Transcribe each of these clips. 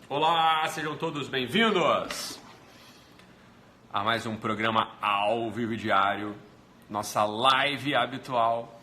Olá, sejam todos bem-vindos a mais um programa ao vivo diário, nossa live habitual.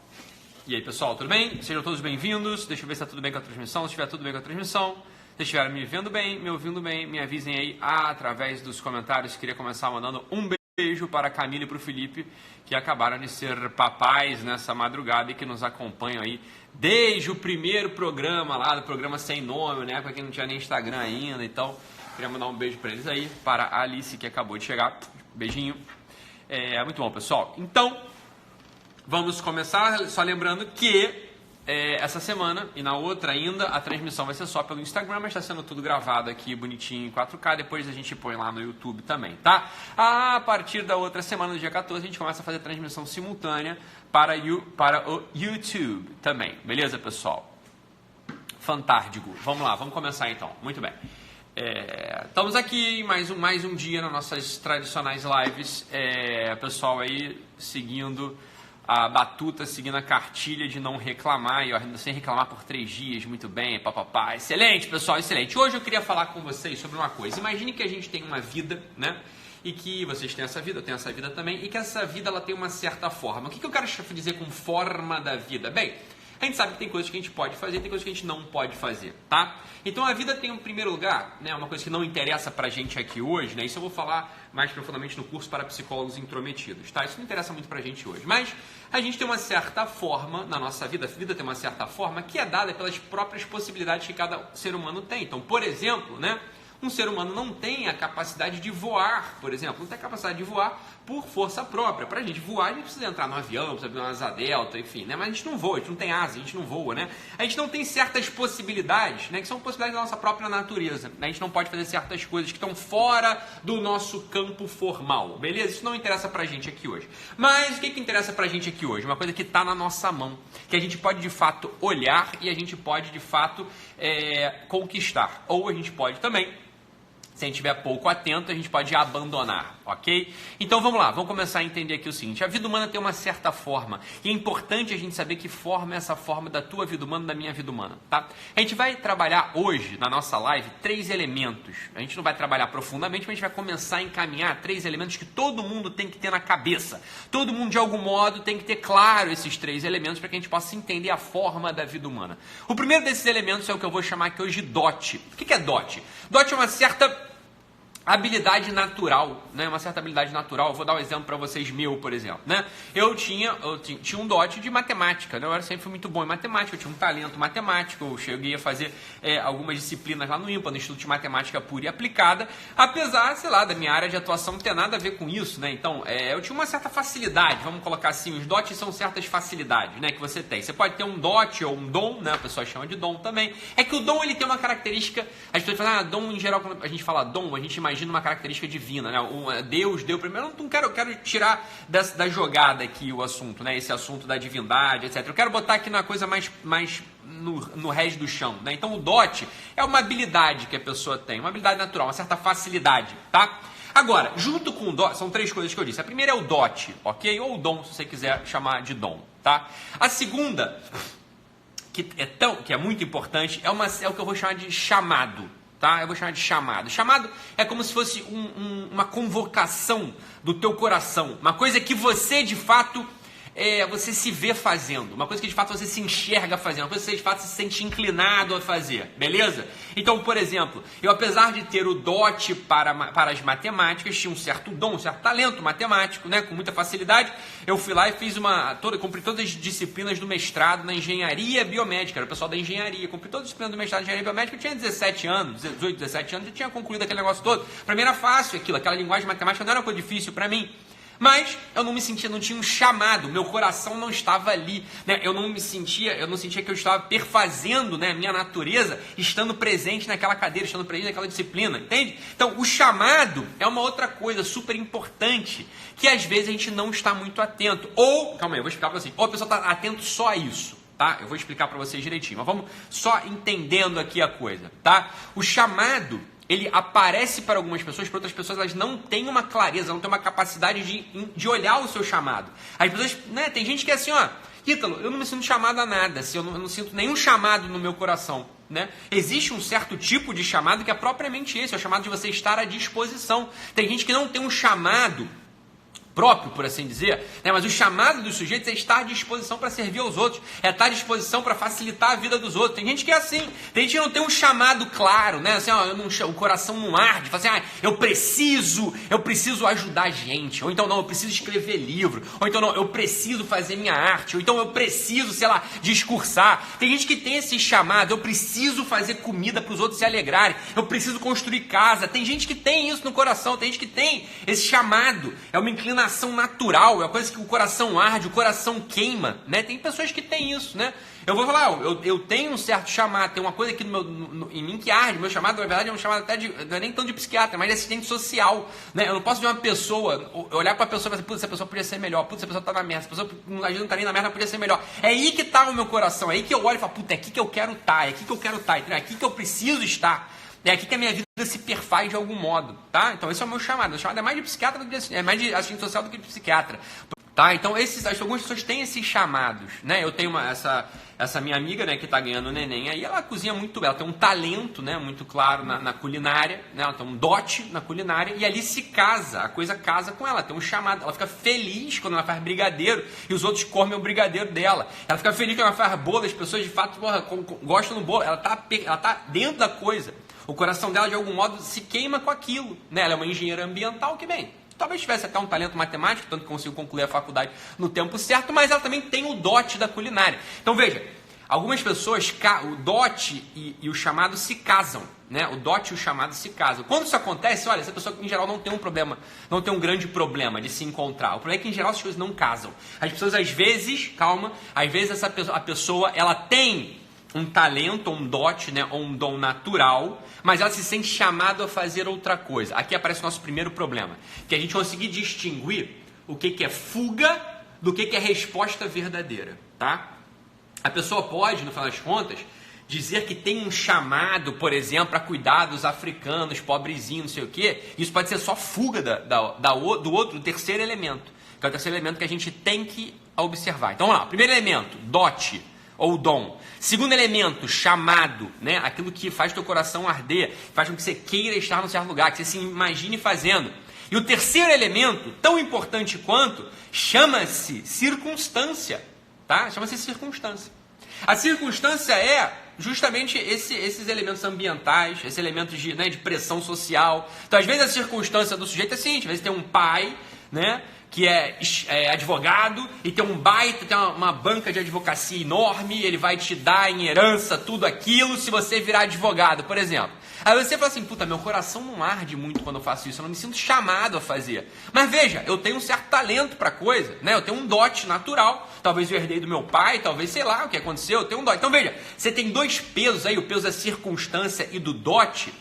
E aí, pessoal, tudo bem? Sejam todos bem-vindos. Deixa eu ver se está tudo bem com a transmissão. Se estiver tudo bem com a transmissão, se estiverem me vendo bem, me ouvindo bem, me avisem aí através dos comentários. Queria começar mandando um beijo para a Camila e para o Felipe, que acabaram de ser papais nessa madrugada e que nos acompanham aí desde o primeiro programa lá, do programa Sem Nome, né? Para quem não tinha nem Instagram ainda. Então, queria mandar um beijo para eles aí, para a Alice, que acabou de chegar. Beijinho. Muito bom, pessoal. Então, vamos começar, só lembrando que essa semana e na outra ainda a transmissão vai ser só pelo Instagram, mas está sendo tudo gravado aqui bonitinho em 4K, depois a gente põe lá no YouTube também, tá? A partir da outra semana, no dia 14, a gente começa a fazer transmissão simultânea para o YouTube também, beleza, pessoal? Fantástico. Vamos lá, vamos começar então. Muito bem. Estamos aqui mais um dia nas nossas tradicionais lives, pessoal aí seguindo a batuta, seguindo a cartilha de não reclamar, e eu sem reclamar por 3 dias, muito bem, papapá, excelente, pessoal, excelente. Hoje eu queria falar com vocês sobre uma coisa. Imagine que a gente tem uma vida, né, e que vocês têm essa vida, eu tenho essa vida também, e que essa vida ela tem uma certa forma. O que eu quero dizer com forma da vida? Bem, a gente sabe que tem coisas que a gente pode fazer e tem coisas que a gente não pode fazer, tá? Então a vida tem, em primeiro lugar, né, uma coisa que não interessa pra gente aqui hoje, né? Isso eu vou falar mais profundamente no curso para psicólogos intrometidos, tá? Isso não interessa muito pra gente hoje. Mas a gente tem uma certa forma na nossa vida, a vida tem uma certa forma que é dada pelas próprias possibilidades que cada ser humano tem. Então, por exemplo, né? Um ser humano não tem a capacidade de voar, por exemplo, não tem a capacidade de voar por força própria. Para a gente voar, a gente precisa entrar no avião, precisa ter uma asa delta, enfim, né? Mas a gente não voa, a gente não tem asa, a gente não voa, né? A gente não tem certas possibilidades, né? Que são possibilidades da nossa própria natureza. A gente não pode fazer certas coisas que estão fora do nosso campo formal, beleza? Isso não interessa pra gente aqui hoje. Mas o que interessa pra gente aqui hoje? Uma coisa que está na nossa mão, que a gente pode de fato olhar e a gente pode de fato conquistar. Ou a gente pode também, se a gente estiver pouco atento, a gente pode abandonar, ok? Então vamos lá, vamos começar a entender aqui o seguinte. A vida humana tem uma certa forma, e é importante a gente saber que forma é essa forma da tua vida humana, da minha vida humana, tá? A gente vai trabalhar hoje, na nossa live, 3 elementos. A gente não vai trabalhar profundamente, mas a gente vai começar a encaminhar 3 elementos que todo mundo tem que ter na cabeça. Todo mundo, de algum modo, tem que ter claro esses 3 elementos para que a gente possa entender a forma da vida humana. O primeiro desses elementos é o que eu vou chamar aqui hoje de DOT. O que é DOT? DOT é uma certa habilidade natural, né? Uma certa habilidade natural. Eu vou dar um exemplo para vocês meu, por exemplo, né? Eu tinha um dote de matemática, né? Eu sempre fui muito bom em matemática, eu tinha um talento matemático, eu cheguei a fazer algumas disciplinas lá no IMPA, no Instituto de Matemática Pura e Aplicada, apesar, sei lá, da minha área de atuação não ter nada a ver com isso, né? Então, eu tinha uma certa facilidade, vamos colocar assim, os dotes são certas facilidades, né? Que você tem. Você pode ter um dote ou um dom, né? A pessoa chama de dom também. É que o dom, ele tem uma característica, as pessoas falam, dom em geral, quando a gente fala dom, a gente imagina uma característica divina, né? Deus deu primeiro. Eu não quero tirar da jogada aqui o assunto, né? Esse assunto da divindade, etc. Eu quero botar aqui na coisa mais no rés do chão, né? Então o dote é uma habilidade que a pessoa tem, uma habilidade natural, uma certa facilidade, tá? Agora, junto com o dote, são 3 coisas que eu disse. A primeira é o dote, ok? Ou o dom, se você quiser chamar de dom, tá? A segunda, que é muito importante, é o que eu vou chamar de chamado. Tá? Eu vou chamar de chamado. Chamado é como se fosse uma convocação do teu coração. Uma coisa que você, de fato, você se vê fazendo. Uma coisa que, de fato, você se enxerga fazendo. Uma coisa que você, de fato, se sente inclinado a fazer. Beleza? Então, por exemplo, eu, apesar de ter o dote para as matemáticas, tinha um certo dom, um certo talento matemático, né? Com muita facilidade. Eu fui lá e fiz cumpri todas as disciplinas do mestrado na engenharia biomédica. Era o pessoal da engenharia. Cumpri todas as disciplinas do mestrado de engenharia biomédica. Eu tinha 17 anos, 18, 17 anos, eu tinha concluído aquele negócio todo. Para mim era fácil aquilo, aquela linguagem matemática não era uma coisa difícil para mim. Mas eu não tinha um chamado, meu coração não estava ali, né? Eu não sentia que eu estava perfazendo, né, a minha natureza, estando presente naquela cadeira, estando presente naquela disciplina, entende? Então, o chamado é uma outra coisa super importante, que às vezes a gente não está muito atento. Ou, calma aí, eu vou explicar para você, ou a pessoa está atento só a isso, tá? Eu vou explicar para vocês direitinho, mas vamos só entendendo aqui a coisa, tá? O chamado, ele aparece para algumas pessoas, para outras pessoas elas não têm uma clareza, não têm uma capacidade de olhar o seu chamado. As pessoas, né, tem gente que é assim, ó, Ítalo, eu não me sinto chamado a nada, assim, eu não sinto nenhum chamado no meu coração. né? Existe um certo tipo de chamado que é propriamente esse, é o chamado de você estar à disposição. Tem gente que não tem um chamado próprio, por assim dizer, né? Mas o chamado dos sujeitos é estar à disposição para servir aos outros, é estar à disposição para facilitar a vida dos outros. Tem gente que é assim, tem gente que não tem um chamado claro, né? Assim, ó, o coração não arde, fala assim, eu preciso ajudar a gente, ou então não, eu preciso escrever livro, ou então não, eu preciso fazer minha arte, ou então eu preciso, sei lá, discursar. Tem gente que tem esse chamado, eu preciso fazer comida para os outros se alegrarem, eu preciso construir casa. Tem gente que tem isso no coração, tem gente que tem esse chamado, é uma inclinação natural, é uma coisa que o coração arde, o coração queima, né? Tem pessoas que têm isso, né? Eu vou falar, eu tenho um certo chamado, tem uma coisa aqui em mim que arde. Meu chamado, na verdade, é um chamado até não é nem tanto de psiquiatra, mas de assistente social, né? Eu não posso ver uma pessoa, olhar pra pessoa e falar, putz, essa pessoa podia ser melhor, putz, essa pessoa tá na merda, essa pessoa não tá nem na merda, podia ser melhor. É aí que tá o meu coração, é aí que eu olho e falo, puta, é aqui que eu quero estar, é aqui que eu quero estar, é aqui que eu preciso estar. É aqui que a minha vida se perfaz de algum modo, tá? Então esse é o meu chamado. Meu chamado é mais de psiquiatra do que é mais de assistente social do que de psiquiatra, tá? Então algumas pessoas têm esses chamados, né? Eu tenho essa minha amiga, né, que tá ganhando neném aí, ela cozinha muito bem, ela tem um talento, né, muito claro na culinária, né? Ela tem um dote na culinária e ali se casa, a coisa casa com ela, tem um chamado, ela fica feliz quando ela faz brigadeiro e os outros comem o brigadeiro dela. Ela fica feliz quando ela faz bolo, as pessoas de fato gostam do bolo, ela tá dentro da coisa. O coração dela, de algum modo, se queima com aquilo, né? Ela é uma engenheira ambiental que, bem, talvez tivesse até um talento matemático, tanto que conseguiu concluir a faculdade no tempo certo, mas ela também tem o dote da culinária. Então, veja, algumas pessoas, o dote e o chamado se casam, né? O dote e o chamado se casam. Quando isso acontece, olha, essa pessoa, em geral, não tem um problema, não tem um grande problema de se encontrar. O problema é que, em geral, as coisas não casam. As pessoas, às vezes, às vezes a pessoa, ela tem um talento, um dote, né, ou um dom natural, mas ela se sente chamada a fazer outra coisa. Aqui aparece o nosso primeiro problema, que é a gente conseguir distinguir o que é fuga do que é resposta verdadeira, tá? A pessoa pode, no final das contas, dizer que tem um chamado, por exemplo, para cuidar dos africanos, pobrezinhos, não sei o quê. Isso pode ser só fuga do terceiro elemento, que é o terceiro elemento que a gente tem que observar. Então, vamos lá. Primeiro elemento, dote ou dom. Segundo elemento, chamado, né? Aquilo que faz teu coração arder, faz com que você queira estar num certo lugar, que você se imagine fazendo. E o terceiro elemento, tão importante quanto, chama-se circunstância, tá? Chama-se circunstância. A circunstância é justamente esses elementos ambientais, esses elementos de pressão social. Então, às vezes, a circunstância do sujeito é assim, às vezes tem um pai, né, que é advogado e tem uma banca de advocacia enorme, ele vai te dar em herança tudo aquilo se você virar advogado, por exemplo. Aí você fala assim, puta, meu coração não arde muito quando eu faço isso, eu não me sinto chamado a fazer. Mas veja, eu tenho um certo talento para coisa, né? Eu tenho um dote natural, talvez eu herdei do meu pai, talvez sei lá o que aconteceu, eu tenho um dote. Então veja, você tem dois pesos aí, o peso da circunstância e do dote,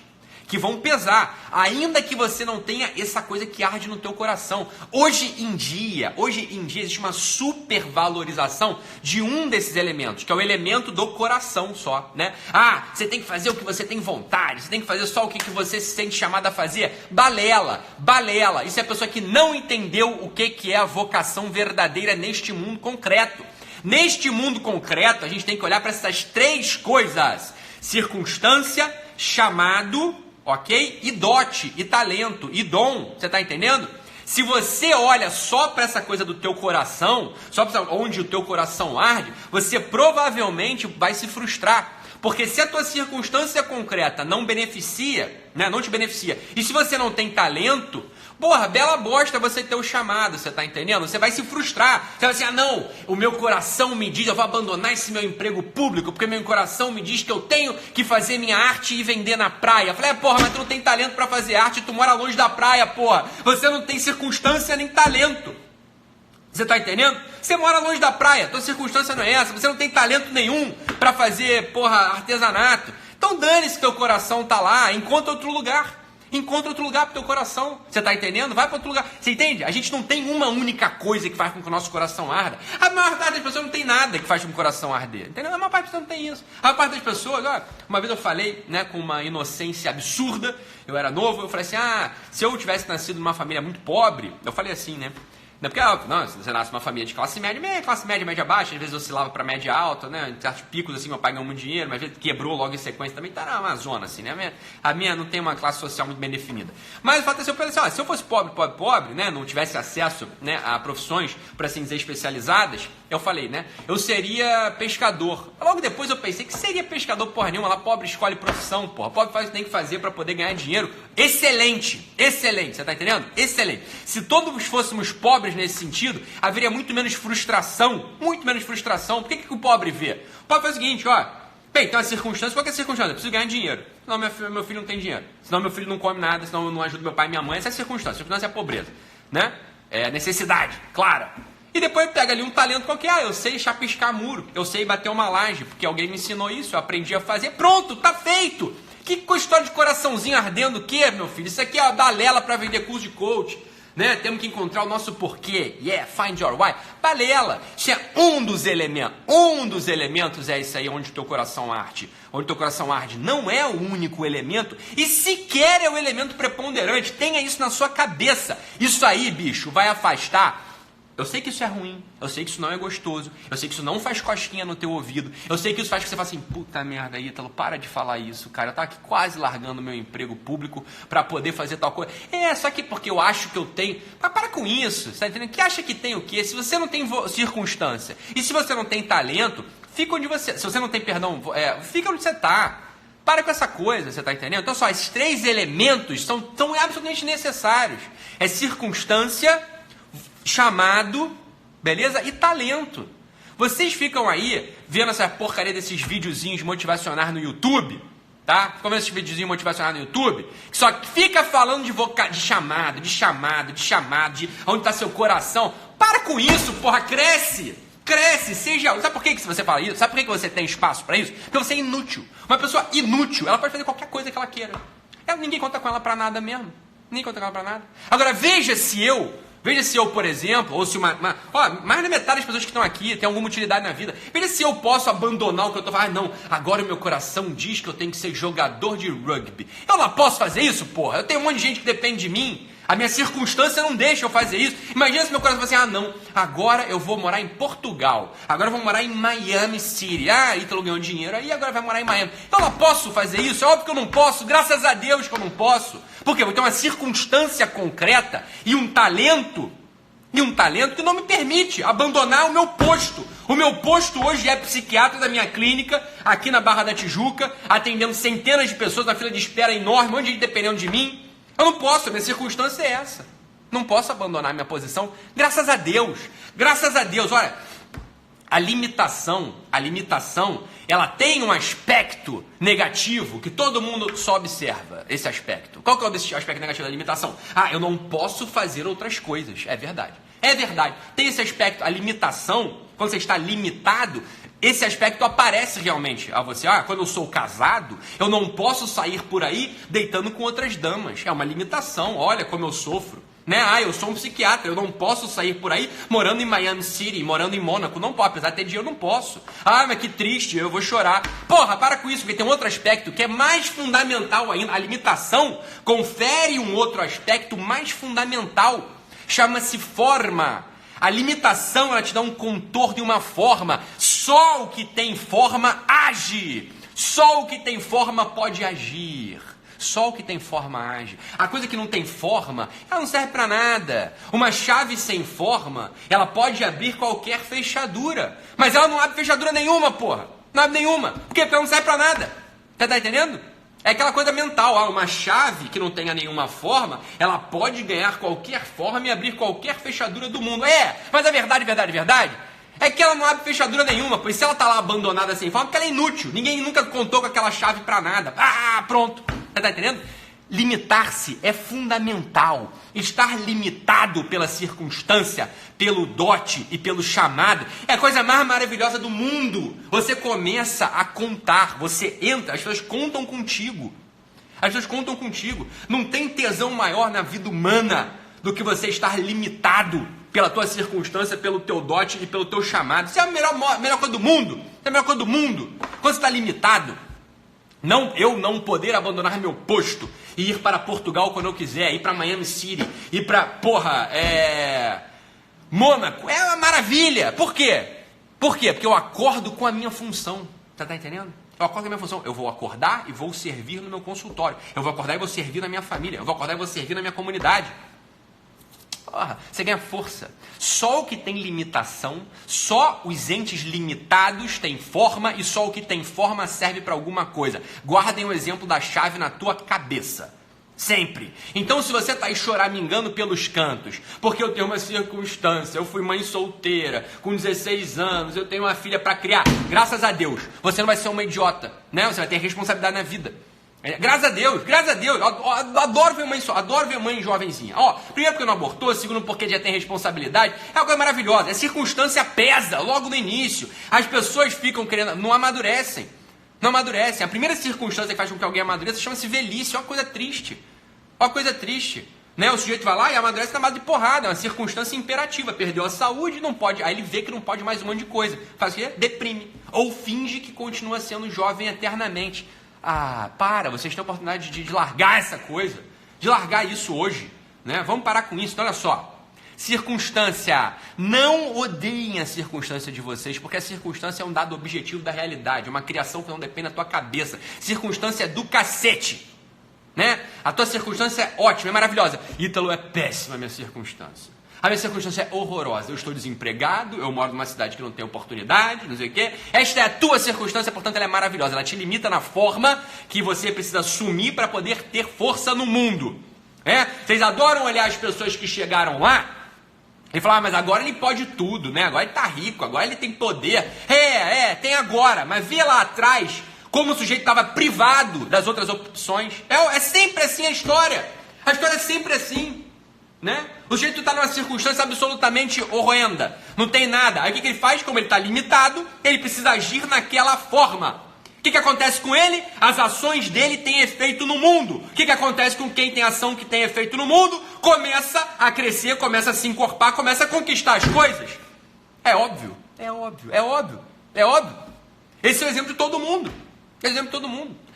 que vão pesar, ainda que você não tenha essa coisa que arde no teu coração. Hoje em dia existe uma supervalorização de um desses elementos, que é o elemento do coração só, né? Ah, você tem que fazer o que você tem vontade, você tem que fazer só o que você se sente chamado a fazer. Balela. Isso é a pessoa que não entendeu o que é a vocação verdadeira neste mundo concreto. Neste mundo concreto, a gente tem que olhar para essas três coisas: circunstância, chamado, ok? E dote, e talento, e dom, você está entendendo? Se você olha só para essa coisa do teu coração, só para onde o teu coração arde, você provavelmente vai se frustrar. Porque se a tua circunstância concreta não beneficia, né, não te beneficia, e se você não tem talento, porra, bela bosta você ter o chamado, você tá entendendo? Você vai se frustrar. Você vai assim, não, o meu coração me diz, eu vou abandonar esse meu emprego público, porque meu coração me diz que eu tenho que fazer minha arte e vender na praia. Eu falei, porra, mas tu não tem talento para fazer arte, tu mora longe da praia, porra. Você não tem circunstância nem talento. Você tá entendendo? Você mora longe da praia, tua circunstância não é essa, você não tem talento nenhum para fazer, porra, artesanato. Então dane-se que teu coração tá lá, encontra outro lugar. Encontra outro lugar pro teu coração. Você tá entendendo? Vai para outro lugar. Você entende? A gente não tem uma única coisa que faz com que o nosso coração arda. A maior parte das pessoas não tem nada que faz com que o coração arder. Entendeu? A maior parte das pessoas não tem isso. A maior parte das pessoas, olha, uma vez eu falei, né, com uma inocência absurda, eu era novo, eu falei assim, se eu tivesse nascido numa família muito pobre, eu falei assim, né, Porque, não, você nasce numa família de classe média, média baixa, às vezes oscilava para média alta, né? Em certos picos, assim, meu pai ganhou muito dinheiro, mas às vezes quebrou logo em sequência também, tá na zona, assim, né? A minha não tem uma classe social muito bem definida. Mas o fato é que eu pensei assim, se eu fosse pobre, né? Não tivesse acesso, né, a profissões, para assim dizer, especializadas, eu falei, né? Eu seria pescador. Logo depois eu pensei que seria pescador porra nenhuma, lá pobre escolhe profissão, porra. Pobre faz o que tem que fazer para poder ganhar dinheiro. Excelente, você tá entendendo? Excelente. Se todos fôssemos pobres nesse sentido, haveria muito menos frustração. Muito menos frustração. Por que o pobre vê? O pobre faz o seguinte, ó. Bem, tem uma circunstância, qual que é a circunstância? Eu preciso ganhar dinheiro. Senão meu filho não tem dinheiro. Senão meu filho não come nada, senão eu não ajudo meu pai e minha mãe. Essa é a circunstância. A circunstância é a pobreza, né? É a necessidade, clara. E depois pega ali um talento qualquer. Eu sei chapiscar muro. Eu sei bater uma laje, porque alguém me ensinou isso. Eu aprendi a fazer. Pronto, tá feito. Que história de coraçãozinho ardendo o quê, meu filho? Isso aqui é da Lela para vender curso de coach. Né? Temos que encontrar o nosso porquê. Find your why. Balela. Isso é um dos elementos. Um dos elementos é isso aí, onde o teu coração arde. Onde o teu coração arde não é o único elemento e sequer é o elemento preponderante. Tenha isso na sua cabeça. Isso aí, bicho, vai afastar. Eu sei que isso é ruim, eu sei que isso não é gostoso, eu sei que isso não faz cosquinha no teu ouvido, eu sei que isso faz que você fale assim, puta merda, Ítalo, para de falar isso, cara, eu tava aqui quase largando meu emprego público para poder fazer tal coisa. Só que porque eu acho que eu tenho. Mas para com isso, você tá entendendo? Que acha que tem o quê? Se você não tem circunstância e se você não tem talento, fica onde você. Se você não tem perdão, fica onde você tá. Para com essa coisa, você tá entendendo? Então só, esses três elementos são absolutamente necessários. É circunstância, chamado, beleza? E talento. Vocês ficam aí vendo essa porcaria desses videozinhos motivacionais no YouTube, tá? Ficam vendo esses videozinhos motivacionais no YouTube, que só fica falando de chamado, de onde está seu coração. Para com isso, porra, cresce, seja... Sabe por que você fala isso? Sabe por que você tem espaço para isso? Porque você é inútil. Uma pessoa inútil, ela pode fazer qualquer coisa que ela queira. Ninguém conta com ela para nada mesmo. Ninguém conta com ela para nada. Agora, veja se eu, por exemplo, ou se mais da metade das pessoas que estão aqui tem alguma utilidade na vida. Veja se eu posso abandonar o que eu estou falando. Não, agora o meu coração diz que eu tenho que ser jogador de rugby. Eu não posso fazer isso, porra. Eu tenho um monte de gente que depende de mim. A minha circunstância não deixa eu fazer isso. Imagina se meu coração fala assim, não, agora eu vou morar em Portugal. Agora eu vou morar em Miami City. Ítalo ganhou dinheiro aí, agora vai morar em Miami. Eu não posso fazer isso, é óbvio que eu não posso. Graças a Deus que eu não posso. Por quê? Eu tenho uma circunstância concreta e um talento que não me permite abandonar o meu posto. O meu posto hoje é psiquiatra da minha clínica, aqui na Barra da Tijuca, atendendo centenas de pessoas na fila de espera enorme, um monte de gente dependendo de mim. Eu não posso, a minha circunstância é essa. Não posso abandonar a minha posição, graças a Deus. Graças a Deus, olha, a limitação, ela tem um aspecto negativo que todo mundo só observa, esse aspecto. Qual que é o aspecto negativo da limitação? Eu não posso fazer outras coisas. É verdade. Tem esse aspecto, a limitação, quando você está limitado, esse aspecto aparece realmente a você. Quando eu sou casado, eu não posso sair por aí deitando com outras damas. É uma limitação, olha como eu sofro. Né? Eu sou um psiquiatra, eu não posso sair por aí morando em Miami City, morando em Mônaco. Não posso, apesar de ter dinheiro, eu não posso. Mas que triste, eu vou chorar. Porra, para com isso, porque tem um outro aspecto que é mais fundamental ainda. A limitação confere um outro aspecto mais fundamental. Chama-se forma. A limitação, ela te dá um contorno e uma forma. Só o que tem forma age. Só o que tem forma pode agir. Só o que tem forma age. A coisa que não tem forma, ela não serve para nada. Uma chave sem forma, ela pode abrir qualquer fechadura. Mas ela não abre fechadura nenhuma, porra. Não abre nenhuma. Por quê? Porque ela não serve para nada. Você tá entendendo? É aquela coisa mental, uma chave que não tenha nenhuma forma, ela pode ganhar qualquer forma e abrir qualquer fechadura do mundo. Mas a verdade é que ela não abre fechadura nenhuma, pois se ela está lá abandonada sem forma, porque ela é inútil. Ninguém nunca contou com aquela chave para nada. Pronto. Você tá entendendo? Limitar-se é fundamental. Estar limitado pela circunstância, pelo dote e pelo chamado é a coisa mais maravilhosa do mundo. Você começa a contar, você entra, as pessoas contam contigo. Não tem tesão maior na vida humana do que você estar limitado pela tua circunstância, pelo teu dote e pelo teu chamado. Isso é a melhor coisa do mundo. Quando você está limitado, eu não poder abandonar meu posto e ir para Portugal quando eu quiser, ir para Miami City, ir para, Mônaco é uma maravilha. Por quê? Por quê? Porque eu acordo com a minha função. Você tá entendendo? Eu acordo com a minha função. Eu vou acordar e vou servir no meu consultório. Eu vou acordar e vou servir na minha família. Eu vou acordar e vou servir na minha comunidade. Você ganha força. Só o que tem limitação, só os entes limitados têm forma e só o que tem forma serve para alguma coisa. Guardem o exemplo da chave na tua cabeça. Sempre. Então, se você está aí choramingando pelos cantos, porque eu tenho uma circunstância, eu fui mãe solteira, com 16 anos, eu tenho uma filha para criar, graças a Deus, você não vai ser uma idiota, né? Você vai ter responsabilidade na vida. Graças a Deus, eu adoro ver mãe, adoro ver mãe jovenzinha. Primeiro porque não abortou, segundo porque já tem responsabilidade, é uma coisa maravilhosa. A circunstância pesa logo no início. As pessoas ficam querendo, não amadurecem. Não amadurecem. A primeira circunstância que faz com que alguém amadureça chama-se velhice. É uma coisa triste. Uma coisa triste. Né? O sujeito vai lá e amadurece na base de porrada. É uma circunstância imperativa. Perdeu a saúde, não pode. Aí ele vê que não pode mais um monte de coisa. Faz o quê? Deprime. Ou finge que continua sendo jovem eternamente. Vocês têm a oportunidade de largar essa coisa. De largar isso hoje. Né? Vamos parar com isso. Então, olha só. Circunstância. Não odeiem a circunstância de vocês, porque a circunstância é um dado objetivo da realidade, é uma criação que não depende da tua cabeça. Circunstância é do cacete, né? A tua circunstância é ótima, é maravilhosa. Ítalo, é péssima a minha circunstância. A minha circunstância é horrorosa. Eu estou desempregado, eu moro numa cidade que não tem oportunidade, não sei o quê. Esta é a tua circunstância, portanto ela é maravilhosa. Ela te limita na forma que você precisa assumir para poder ter força no mundo. Vocês adoram olhar as pessoas que chegaram lá e falar, mas agora ele pode tudo, né? Agora ele tá rico, agora ele tem poder. Tem agora, mas vê lá atrás como o sujeito estava privado das outras opções. É sempre assim a história. A história é sempre assim, né? O sujeito está numa circunstância absolutamente horrenda, não tem nada. Aí o que ele faz? Como ele está limitado, ele precisa agir naquela forma. O que acontece com ele? As ações dele têm efeito no mundo. O que acontece com quem tem ação que tem efeito no mundo? Começa a crescer, começa a se encorpar, começa a conquistar as coisas. É óbvio. Esse é o exemplo de todo mundo.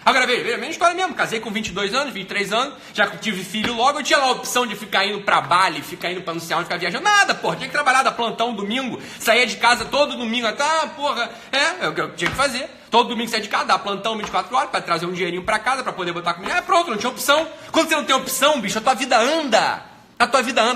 Agora veja, minha história mesmo. Casei com 22 anos, 23 anos, já tive filho logo. Eu tinha lá a opção de ficar indo pra Bali, ficar indo pra não sei onde, ficar viajando. Nada, porra. Tinha que trabalhar da plantão domingo, saía de casa todo domingo. É o que eu tinha que fazer. Todo domingo saía de casa, dar plantão 24 horas, pra trazer um dinheirinho pra casa, pra poder botar comida. Pronto, não tinha opção. Quando você não tem opção, bicho, a tua vida anda.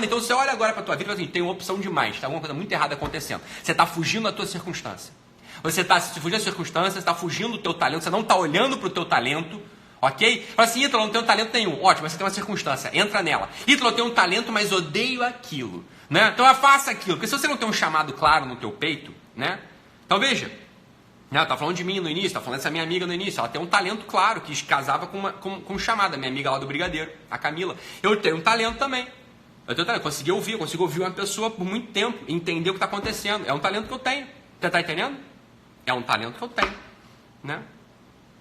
Então você olha agora pra tua vida e fala assim, tem uma opção demais, tá alguma coisa muito errada acontecendo. Você tá fugindo da tua circunstância. Você está fugindo da circunstância, você está fugindo do teu talento, você não está olhando para o teu talento, ok? Fala assim, Ítalo, não tenho talento nenhum. Ótimo, mas você tem uma circunstância, entra nela. Ítalo, eu tenho um talento, mas odeio aquilo, né? Então faça aquilo, porque se você não tem um chamado claro no teu peito, né? Então veja, eu estava falando de mim no início, estava falando dessa minha amiga no início, ela tem um talento claro, que casava com um chamado, minha amiga lá do Brigadeiro, a Camila. Eu tenho um talento também. Eu consigo ouvir uma pessoa por muito tempo, entender o que está acontecendo. É um talento que eu tenho. Você está entendendo? É um talento que eu tenho, né?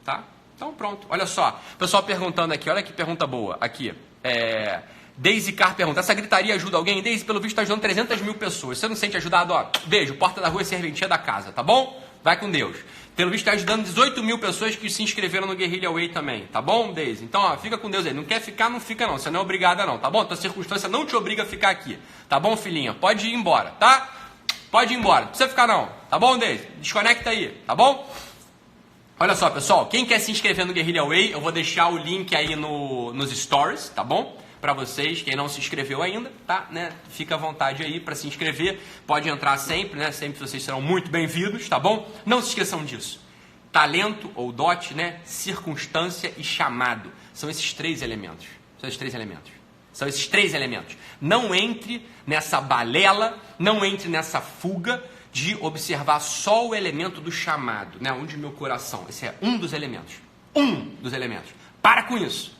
Tá? Então pronto, olha só. O pessoal perguntando aqui, olha que pergunta boa. Aqui, Daisy Carr pergunta, essa gritaria ajuda alguém? Daisy, pelo visto, está ajudando 300 mil pessoas. Se você não se sente ajudado, beijo, porta da rua é serventia da casa, tá bom? Vai com Deus. Pelo visto, está ajudando 18 mil pessoas que se inscreveram no Guerrilla Way também, tá bom, Daisy? Então, fica com Deus aí. Não quer ficar, não fica não. Você não é obrigada não, tá bom? Tua circunstância não te obriga a ficar aqui, tá bom, filhinha? Pode ir embora, tá? Pode ir embora, não precisa ficar não, tá bom, Daisy? Desconecta aí, tá bom? Olha só, pessoal, quem quer se inscrever no Guerrilla Way, eu vou deixar o link aí nos stories, tá bom? Pra vocês, quem não se inscreveu ainda, tá? Né? Fica à vontade aí pra se inscrever, pode entrar sempre, né? Sempre vocês serão muito bem-vindos, tá bom? Não se esqueçam disso. Talento ou dote, né? Circunstância e chamado. São esses três elementos. São esses três elementos. Não entre nessa balela, não entre nessa fuga de observar só o elemento do chamado, né? Onde meu coração. Esse é um dos elementos. Para com isso.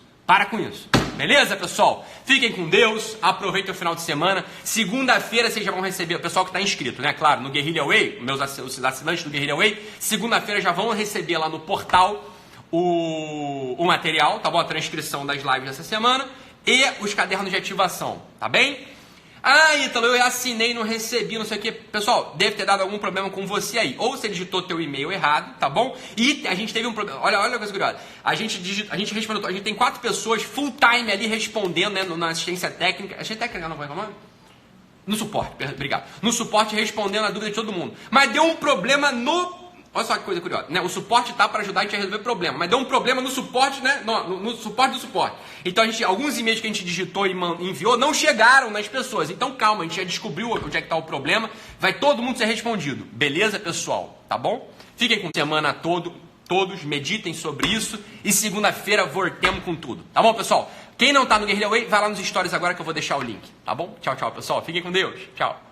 Beleza, pessoal? Fiquem com Deus, aproveitem o final de semana. Segunda-feira vocês já vão receber, o pessoal que está inscrito, né? Claro, no Guerrilla Way, os assinantes do Guerrilla Way, segunda-feira já vão receber lá no portal o material, tá bom? A transcrição das lives dessa semana e os cadernos de ativação, tá bem? Ítalo, eu assinei, não recebi, não sei o que. Pessoal, deve ter dado algum problema com você aí. Ou você digitou teu e-mail errado, tá bom? E a gente teve um problema. Olha a coisa curiosa. A gente respondeu, a gente tem 4 pessoas full time ali respondendo, né, na assistência técnica. Assistência técnica não vai falar? No suporte, obrigado. No suporte respondendo a dúvida de todo mundo. Mas deu um problema no... Olha só que coisa curiosa, né? O suporte tá para ajudar a gente a resolver problema, mas deu um problema no suporte, né? No suporte do suporte. Então alguns e-mails que a gente digitou e enviou não chegaram nas pessoas. Então calma, a gente já descobriu onde é que tá o problema. Vai todo mundo ser respondido. Beleza, pessoal? Tá bom? Fiquem com a semana todos, meditem sobre isso e segunda-feira voltemos com tudo. Tá bom, pessoal? Quem não tá no Guerrilla Way, vai lá nos stories agora que eu vou deixar o link. Tá bom? Tchau, tchau, pessoal. Fiquem com Deus. Tchau.